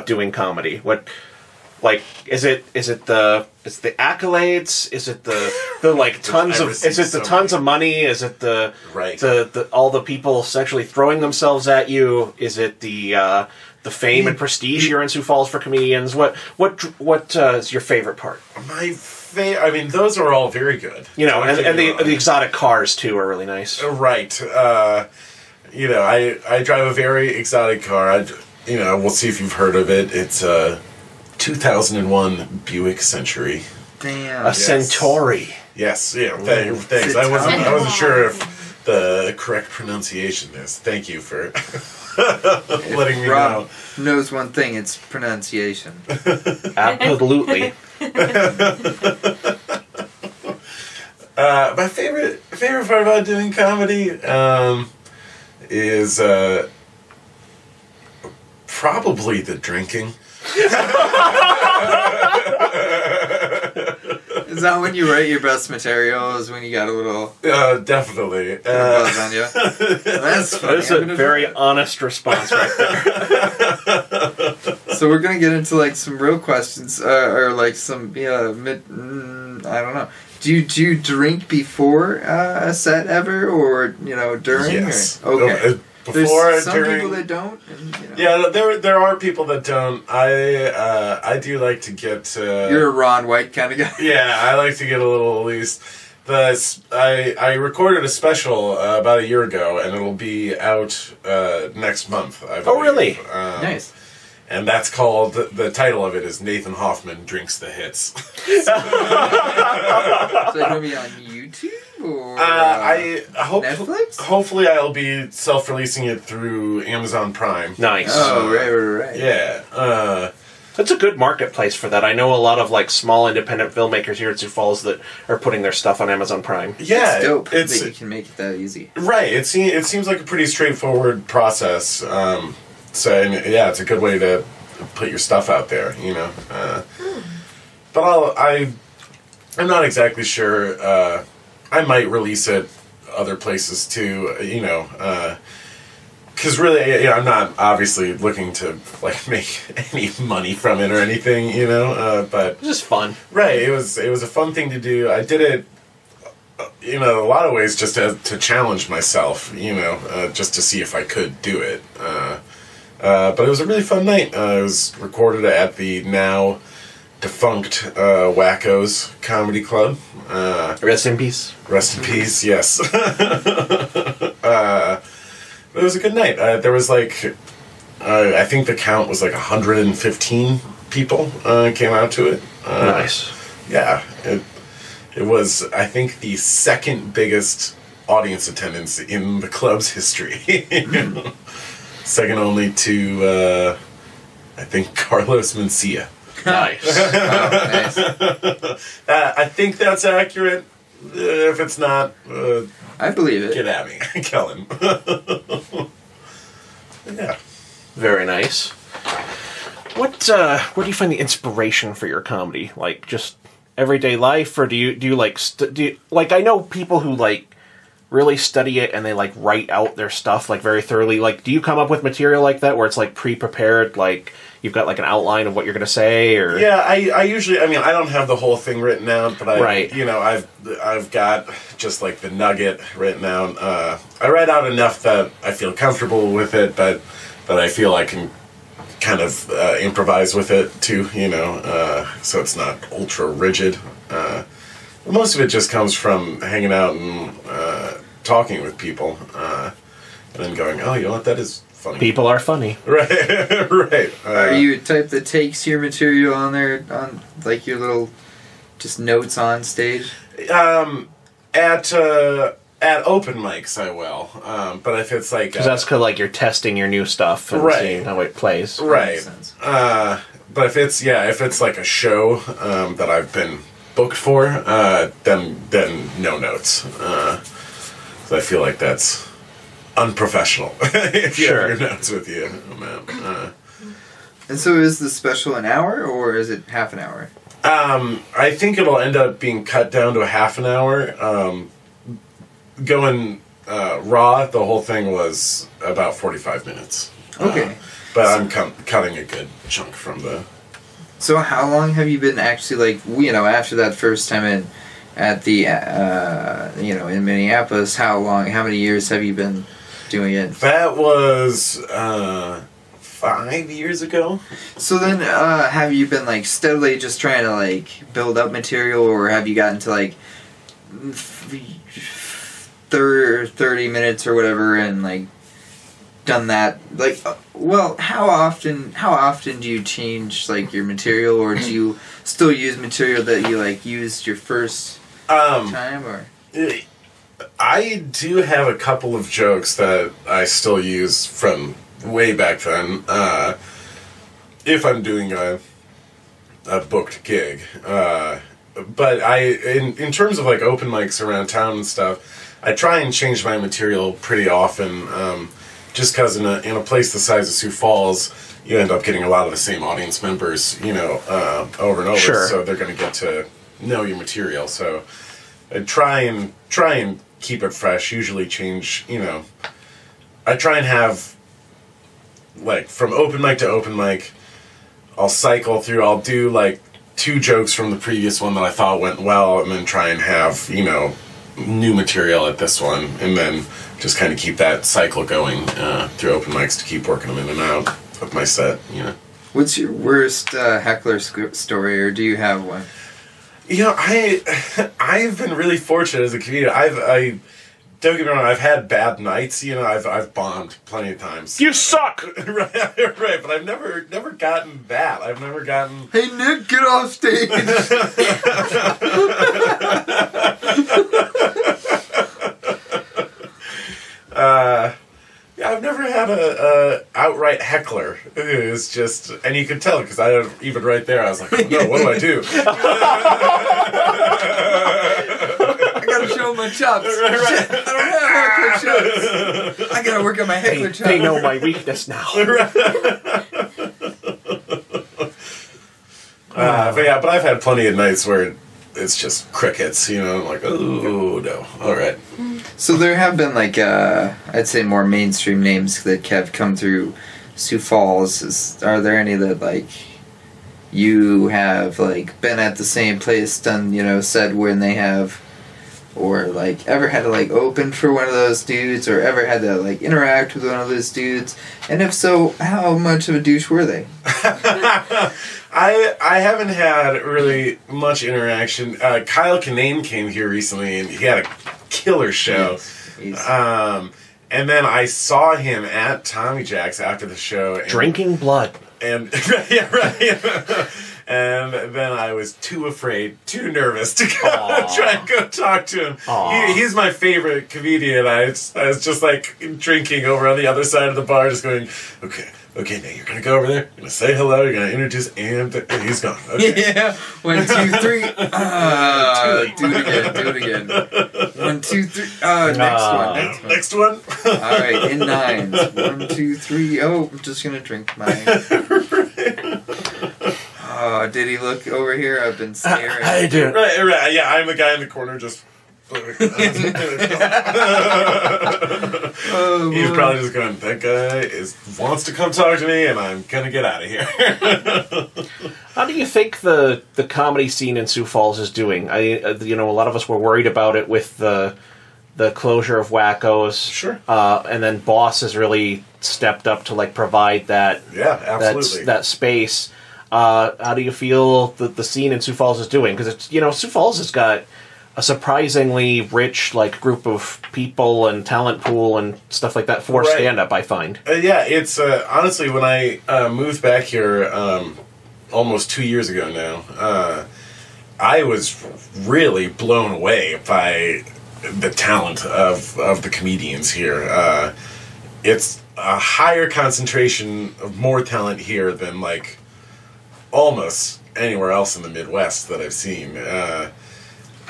doing comedy? What, like, is it the accolades? Is it the like tons of is it the tons of money? Is it the Right. the all the people sexually throwing themselves at you? Is it the fame and prestige here in Sioux Falls for comedians? What is your favorite part? I mean, those are all very good. You know, and the exotic cars too are really nice. Right. You know, I drive a very exotic car. We'll see if you've heard of it. It's a 2001 Buick Century. Damn. A Centauri. Yes. Yeah. Thanks. I wasn't sure if the correct pronunciation is. Thank you for letting me Rob know. knows one thing, it's pronunciation. Absolutely. My favorite part about doing comedy is probably the drinking. Is that when you write your best material? Is when you got a little Definitely. buzz on you? That's funny. That's a very honest response right there. So we're gonna get into like some real questions, or like some I don't know. Do you drink before a set ever, or during? Yes. Or, okay. Before, There's some during, people that don't. And, Yeah, there are people that don't. I do like to get. You're a Ron White kind of guy. Yeah, I like to get a little at least. I recorded a special about a year ago, and it'll be out next month. I believe. Oh, really? Nice. And that's called, the title of it is Nathan Hoffman Drinks the Hits. So it's gonna be on YouTube or Netflix? Hopefully I'll be self-releasing it through Amazon Prime. Nice. Oh, right. Yeah. That's a good marketplace for that. I know a lot of like small independent filmmakers here at Sioux Falls that are putting their stuff on Amazon Prime. Yeah, it's dope that you can make it that easy. Right. It seems like a pretty straightforward process. It's a good way to put your stuff out there, But I'm not exactly sure. I might release it other places too, because really, I'm not obviously looking to like make any money from it or anything, But It's just fun. right, it was a fun thing to do. I did it, in a lot of ways, just to challenge myself, just to see if I could do it. But it was a really fun night. It was recorded at the now defunct Wackos Comedy Club. Rest in peace. Rest in peace, yes. It was a good night. There was I think the count was 115 people came out to it. Nice. Yeah. It was, I think, the second biggest audience attendance in the club's history. Second only to, I think, Carlos Mencia. Nice. Nice. I think that's accurate. If it's not, I believe it. get at me, Kellen. Yeah. Very nice. Where do you find the inspiration for your comedy? Like just everyday life, or do you I know people who really study it and they write out their stuff very thoroughly. Do you come up with material like that where it's pre-prepared, you've got an outline of what you're going to say, or? Yeah, I usually, I don't have the whole thing written out, but I've got just the nugget written out. I write out enough that I feel comfortable with it, but I feel I can kind of improvise with it too, so it's not ultra rigid. Most of it just comes from hanging out and talking with people, and then going, oh, that is funny. People are funny. Right, right. Are you a type that takes your material on there, on your little just notes on stage? At open mics, I will. But if it's because that's because you're testing your new stuff and right. seeing how it plays. Right. But if it's a show that I've been booked for, then no notes. So I feel like that's unprofessional if you have your notes with you. And so is the special an hour or is it half an hour? I think it'll end up being cut down to a half an hour. Going raw, the whole thing was about 45 minutes. Okay. But I'm cutting a good chunk from the... So how long have you been actually, after that first time at the, in Minneapolis, how many years have you been doing it? That was 5 years ago. So then, have you been, steadily just trying to, build up material, or have you gotten to, 30 minutes or whatever and, done that? How often do you change, your material, or do you still use material that you, used your first time, or? I do have a couple of jokes that I still use from way back then. If I'm doing a booked gig, but in terms of open mics around town and stuff, I try and change my material pretty often. Just because in a place the size of Sioux Falls, you end up getting a lot of the same audience members, over and over. Sure. So they're going to get to know your material. So I try and keep it fresh. Usually change, I try and have from open mic to open mic, I'll cycle through. I'll do like 2 jokes from the previous one that I thought went well, and then try and have new material at this one, and then just kind of keep that cycle going through open mics to keep working them in and out of my set. What's your worst heckler story, or do you have one? I've been really fortunate as a comedian. I don't get me wrong, I've had bad nights. I've bombed plenty of times. You suck. right, but I've never gotten that. I've never gotten. Hey Nick, get off stage. Yeah, I've never had a outright heckler. It's just, and you can tell because even right there, I was like, oh, no, what do I do? I gotta show my chops. Right. Shit, I don't have heckler chops. I gotta work on my heckler chops. They know my weakness now. But I've had plenty of nights where it's just crickets. I'm like, oh no, all right. So there have been I'd say more mainstream names that have come through Sioux Falls. Are there any that you have been at the same place, done said when they have, or ever had to open for one of those dudes, or ever had to interact with one of those dudes? And if so, how much of a douche were they? I haven't had really much interaction. Kyle Kinane came here recently, and he had a killer show. Yes. And then I saw him at Tommy Jack's after the show. Drinking blood. And yeah, right. And then I was too nervous to go try and go talk to him. He's my favorite comedian. I was just drinking over on the other side of the bar, just going, okay, now you're gonna go over there, you're gonna say hello, you're gonna introduce, and he's gone. Okay. Yeah. 1, 2, 3. Do it again. 1, 2, 3. Next one. All right, in 9s. 1, 2, 3. Oh, I'm just gonna drink mine. Oh, did he look over here? I've been staring. I do. Right. Yeah, I'm the guy in the corner just. He's probably just going, that guy wants to come talk to me, and I'm gonna get out of here. How do you think the comedy scene in Sioux Falls is doing? A lot of us were worried about it with the closure of Wackos. Sure. And then Boss has really stepped up to provide that. Yeah, absolutely. that space. How do you feel the scene in Sioux Falls is doing? Because Sioux Falls has got a surprisingly rich group of people and talent pool and stuff like that for stand-up, I find. Yeah, it's honestly, when I moved back here almost 2 years ago now, I was really blown away by the talent of the comedians here. It's a higher concentration of more talent here than almost anywhere else in the Midwest that I've seen.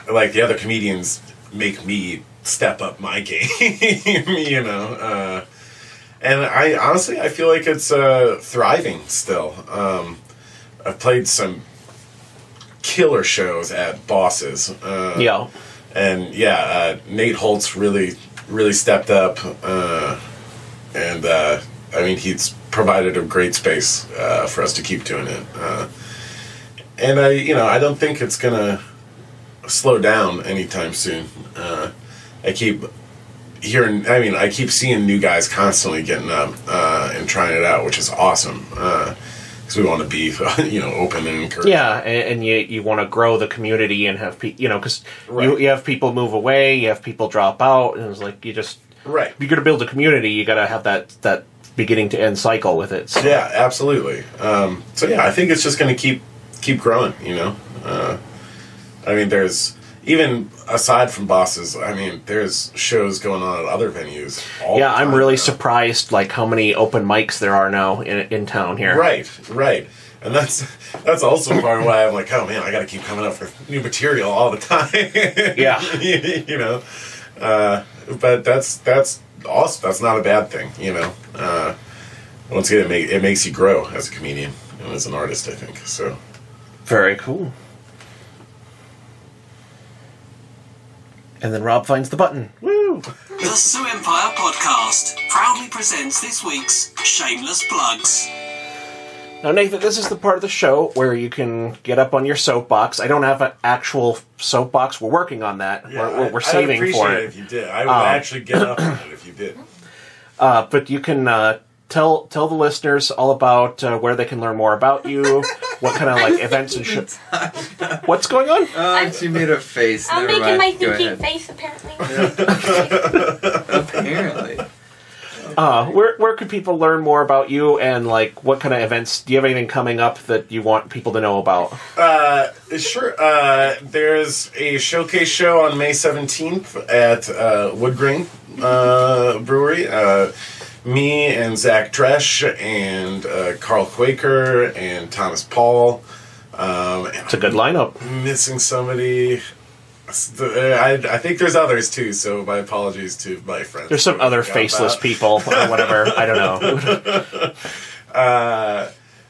The other comedians make me step up my game, and I feel like it's thriving still. I've played some killer shows at Bosses. And Nate Holtz really stepped up, and he's provided a great space for us to keep doing it. And I don't think it's gonna slow down anytime soon. I keep hearing, I keep seeing new guys constantly getting up and trying it out, which is awesome. Because we want to be, open and encouraging. Yeah, and you want to grow the community and have people, because you have people move away, you have people drop out, and it's you just, right. If you're going to build a community, you got to have that beginning to end cycle with it. So. Yeah, absolutely. I think it's just going to keep growing, there's, even aside from Bosses, there's shows going on at other venues all the time. I'm really surprised, how many open mics there are now in town here. Right. And that's also part of why I'm oh man, I gotta keep coming up with new material all the time. Yeah. But that's awesome. That's not a bad thing, Once again, it makes you grow as a comedian and as an artist, I think, so. Very cool. And then Rob finds the button. Woo! The Sioux Empire Podcast proudly presents this week's Shameless Plugs. Now, Nathan, this is the part of the show where you can get up on your soapbox. I don't have an actual soapbox. We're working on that. Yeah, we're saving for it. If you did, I would actually get up on it if you did. But you can tell the listeners all about where they can learn more about you, what kind of like events and shit. What's going on? She made a face. I'm Never making mind. my Go thinking ahead. face, apparently. Apparently. Where could people learn more about you, and like what kind of events? Do you have anything coming up that you want people to know about? Sure. There's a showcase show on May 17th at Woodgrain Brewery. Me and Zach Dresch and Carl Quaker and Thomas Paul. It's a good lineup. Missing somebody. I think there's others too, so my apologies to my friends. There's some other faceless people or whatever. I don't know.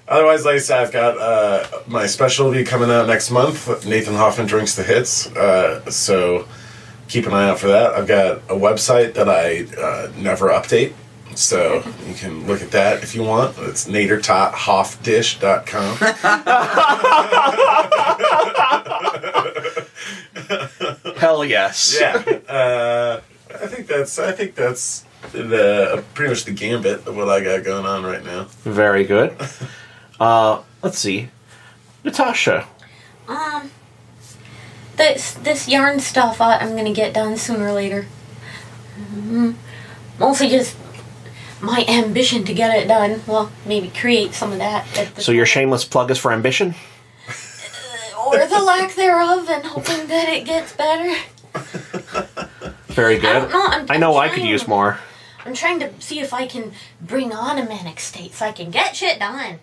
Otherwise, like I said, I've got my special will be coming out next month. Nathan Hoffman Drinks the Hits. So keep an eye out for that. I've got a website that I never update. So you can look at that if you want. It's nadertothoffdish.com. Hell yes. Yeah. I think that's pretty much the gambit of what I got going on right now. Very good. Let's see. Natasha. This yarn stuff I'm gonna get done sooner or later. Mostly just my ambition to get it done. Well, maybe create some of that. So your shameless plug is for ambition? Or the lack thereof, and hoping that it gets better. Very good. I don't know. I know I could use more. I'm trying to see if I can bring on a manic state so I can get shit done.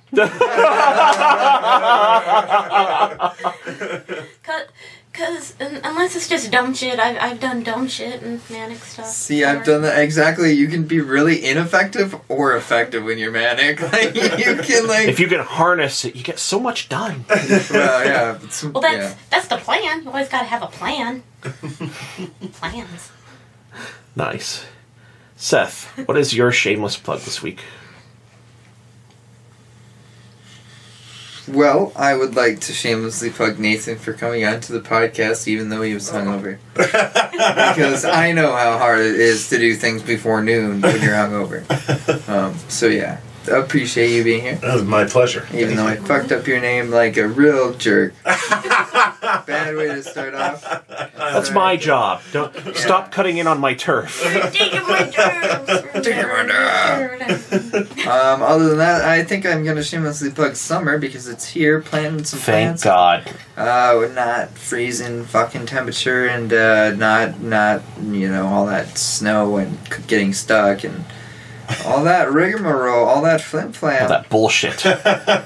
Because unless it's just dumb shit, I've done dumb shit and manic stuff. See, I've done that exactly. You can be really ineffective or effective when you're manic. Like you can like. If you can harness it, you get so much done. Well, yeah. Well, that's the plan. You always got to have a plan. Plans. Nice. Seth, what is your shameless plug this week? Well, I would like to shamelessly plug Nathan for coming on to the podcast even though he was hungover. Because I know how hard it is to do things before noon when you're hungover. So yeah, I appreciate you being here. That was my pleasure. Even though I fucked up your name like a real jerk. Bad way to start off. That's my job. Don't stop cutting in on my turf. Taking my turns. Other than that, I think I'm going to shamelessly plug summer because it's here, planting some Thank plants. God. We're not freezing fucking temperature and not all that snow and getting stuck and all that rigmarole, all that flim-flam. All that bullshit.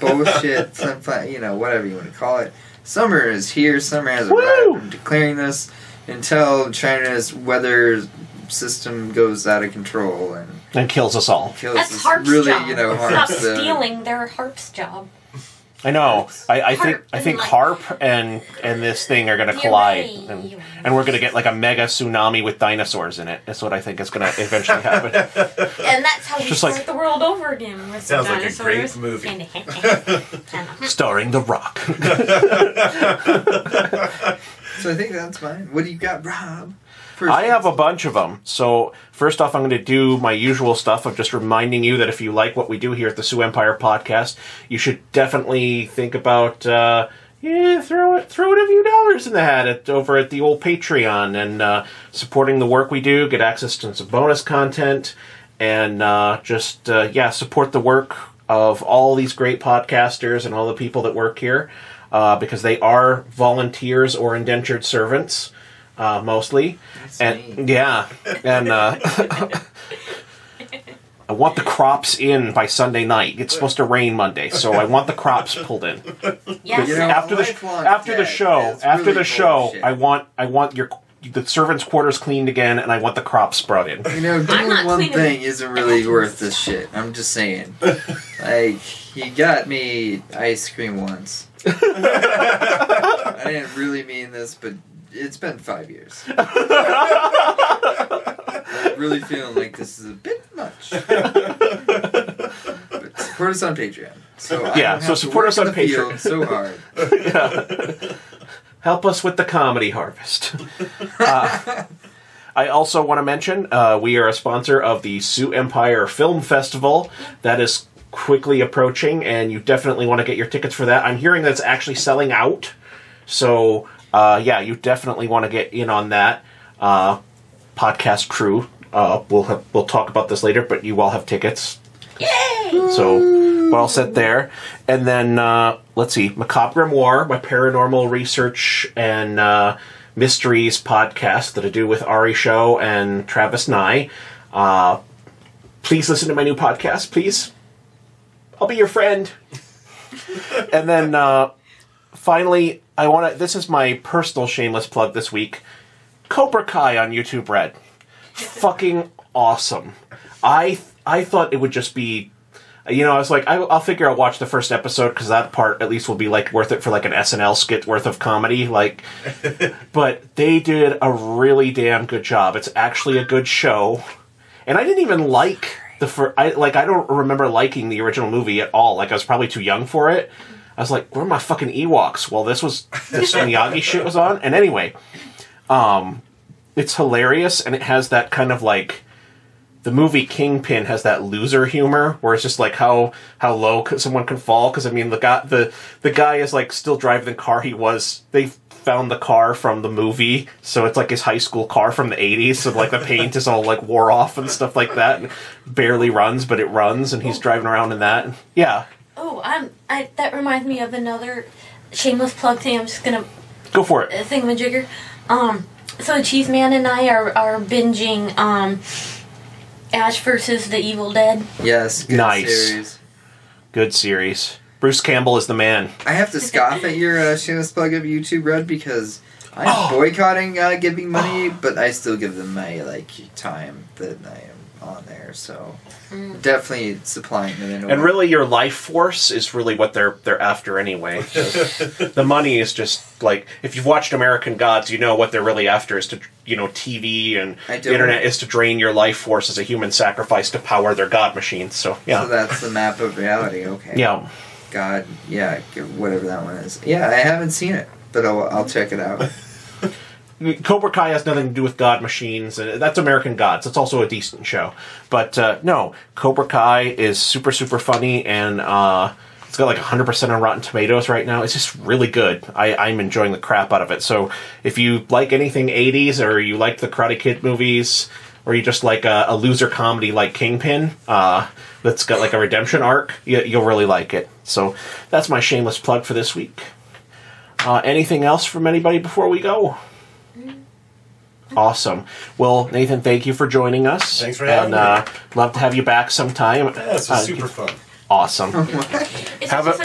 Bullshit, flim-flam, whatever you want to call it. Summer is here. Summer has Woo! arrived. I'm declaring this until China's weather system goes out of control and kills us all. kills That's us. Harp's Really, job. Stop harps the. stealing their Harp's job. I know. I think and like- Harp and this thing are going to You're collide, right. and we're going to get like a mega tsunami with dinosaurs in it. That's what I think is going to eventually happen. And that's how we Just start like- the world over again. With Sounds like a great dinosaurs. movie. Starring The Rock. So I think that's mine. What do you got, Rob? I have a bunch of them. So first off, I'm going to do my usual stuff of just reminding you that if you like what we do here at the Sioux Empire podcast, you should definitely think about throw a few dollars in the hat over at the old Patreon and supporting the work we do, get access to some bonus content, and support the work of all these great podcasters and all the people that work here because they are volunteers or indentured servants. Mostly. That's and me. yeah. And I want the crops in by Sunday night. It's supposed to rain Monday, so I want the crops pulled in. Yes. After the show, bullshit. I want the servants' quarters cleaned again, and I want the crops brought in. Doing not one cleaning thing isn't really worth this shit. I'm just saying. Like, he got me ice cream once. I didn't really mean this, but it's been 5 years. I'm really feeling like this is a bit much. But Support us on Patreon. So support us on Patreon. So hard. Help us with the comedy harvest. I also want to mention we are a sponsor of the Sioux Empire Film Festival. That is quickly approaching, and you definitely want to get your tickets for that. I'm hearing that it's actually selling out. So, you definitely want to get in on that. Podcast crew. We'll talk about this later, but you all have tickets. Yay! So, well said there. And then, let's see, Macabre Grimoire, my paranormal research and mysteries podcast that I do with Ari Show and Travis Nye. Please listen to my new podcast, please. I'll be your friend. And then, finally, this is my personal shameless plug this week. Cobra Kai on YouTube Red. Fucking awesome. I thought it would just be, I was like, I'll figure I'll watch the first episode because that part at least will be like worth it for like an SNL skit worth of comedy. Like, but they did a really damn good job. It's actually a good show, and I didn't even like I don't remember liking the original movie at all. Like I was probably too young for it. I was like, where are my fucking Ewoks? Well, this Miyagi shit was on, and anyway, it's hilarious, and it has that kind of like. The movie Kingpin has that loser humor, where it's just like how low someone can fall. Because I mean, the guy is like still driving the car he was. They found the car from the movie, so it's like his high school car from the '80s. So like the paint is all like wore off and stuff like that, and barely runs, but it runs, and he's driving around in that. Yeah. Oh, that reminds me of another shameless plug thing. I'm just gonna go for it. Thingamajigger. So Cheese Man and I are binging Ash versus the Evil Dead. Yes, good series. Good series. Bruce Campbell is the man. I have to scoff at your shameless plug of YouTube Red because I'm boycotting giving money, but I still give them my time that I am on there. So definitely supplying them. And really, your life force is really what they're after anyway. The money is just like if you've watched American Gods, you know what they're really after is to TV and the internet is to drain your life force as a human sacrifice to power their god machines. So yeah, so that's the map of reality. Okay. Yeah. God, yeah, whatever that one is. Yeah, I haven't seen it, but I'll check it out. Cobra Kai has nothing to do with God machines. That's American Gods. It's also a decent show. But no, Cobra Kai is super, super funny, and it's got like 100% on Rotten Tomatoes right now. It's just really good. I'm enjoying the crap out of it. So if you like anything 80s, or you like the Karate Kid movies, or you just like a loser comedy like Kingpin that's got like a redemption arc, you'll really like it. So that's my shameless plug for this week. Anything else from anybody before we go? Awesome. Well, Nathan, thank you for joining us. Thanks for having me. Love to have you back sometime. Yeah, this was super fun. Awesome. Have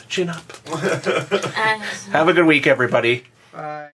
Chin up. Have a good week, everybody. Bye.